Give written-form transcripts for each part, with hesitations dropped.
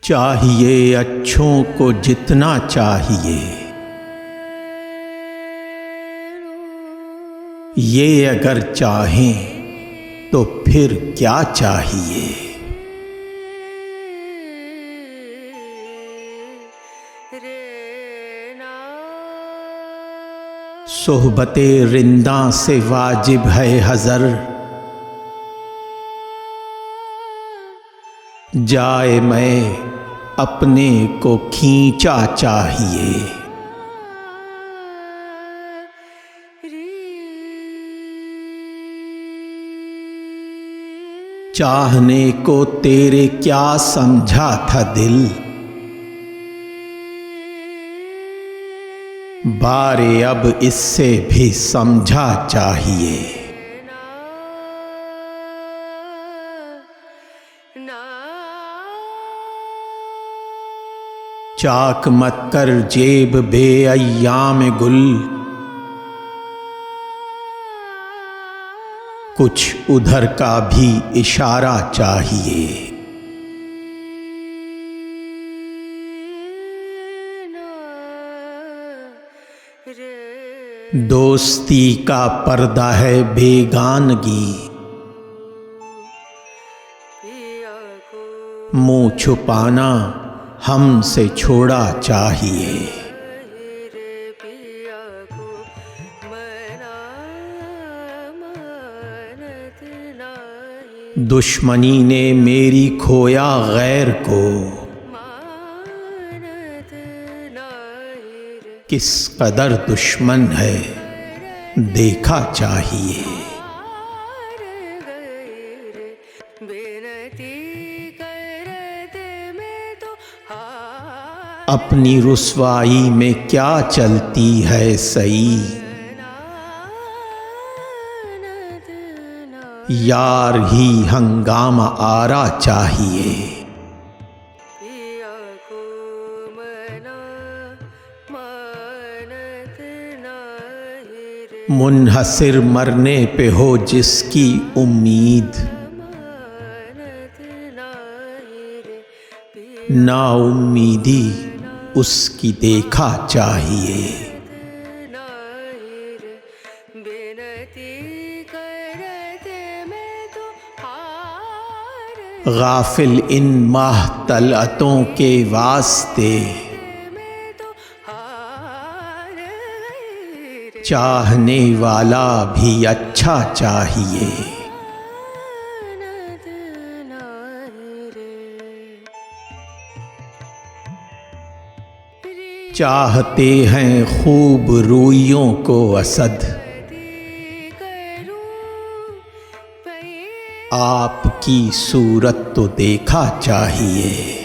चाहिए अच्छों को जितना चाहिए, ये अगर चाहें तो फिर क्या चाहिए। सोहबते रिंदा से वाजिब है हज़र, जाए मैं अपने को खींचा चाहिए। चाहने को तेरे क्या समझा था दिल, बारे अब इससे भी समझा चाहिए। चाक मत कर जेब बेअय्याम गुल, कुछ उधर का भी इशारा चाहिए। दोस्ती का पर्दा है बेगानगी, मुंह छुपाना हमसे छोड़ा चाहिए। दुश्मनी ने मेरी खोया गैर को, किस कदर दुश्मन है देखा चाहिए। अपनी रुसवाई में क्या चलती है सई, यार ही हंगामा आरा चाहिए। मुनहसिर मरने पे हो जिसकी उम्मीद, ना उम्मीदी उसकी देखा चाहिए। गाफिल इन माह तलअतों के वास्ते, चाहने वाला भी अच्छा चाहिए। चाहते हैं खूब रूइयों को असद, आपकी सूरत तो देखा चाहिए।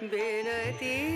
बेनती